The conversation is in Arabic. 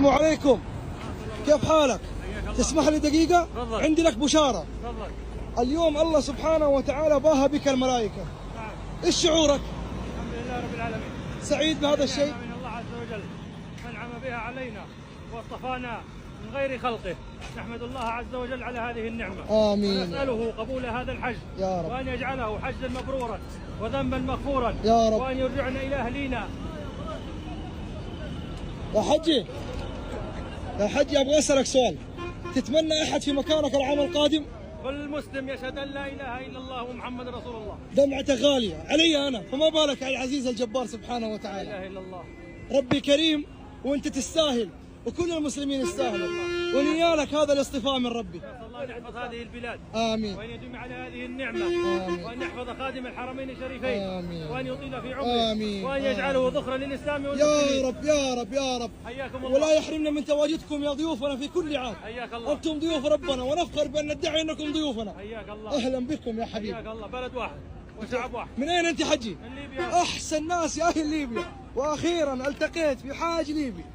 السلام عليكم، كيف حالك؟ تسمح لي دقيقة؟ تفضل. عندي لك بشارة. تفضل. اليوم الله سبحانه وتعالى باها بك الملائكة. نعم. ايش شعورك؟ الحمد لله رب العالمين. سعيد بهذا الشيء؟ نعمة من الله عز وجل منعم بها علينا واصطفانا من غير خلقه، نحمد الله عز وجل على هذه النعمة. آمين. ونسأله قبول هذا الحج يا رب. وأن يجعله حجا مبرورا وذنبا مغفورا يا رب. وأن يرجعنا إلى أهلينا. يا حجي، يا حجي أبغى أسألك سؤال، تتمنى أحد في مكانك العام القادم؟ كل مسلم يشهد أن لا إله إلا الله ومحمد رسول الله. دمعته غالية علي أنا، فما بالك على العزيز الجبار سبحانه لا وتعالى. إله إلا الله. ربي كريم وأنت تستاهل وكل المسلمين يستاهلوا، ونيالك هذا الاصطفاء من ربي. نسأل الله أن يحفظ هذه البلاد آمين. وأن يديم على هذه النعمة. آمين. وأن يحفظ خادم الحرمين الشريفين. آمين. وأن يطيل في عمره. آمين. وأن يجعله ذخرا للإسلام يا والمسلمين. رب يا رب يا رب. حياكم الله. ولا يحرمنا من تواجدكم يا ضيوفنا في كل عام. حياك الله. أنتم ضيوف ربنا ونفخر بأن ندعي أنكم ضيوفنا. حياك الله. أهلا بكم يا حبيبي. حياك الله. بلد واحد وشعب واحد. من أين أنت حجي؟ من ليبيا. أحسن ناس يا أهل ليبيا، وأخيرا التقيت في حاج ليبي.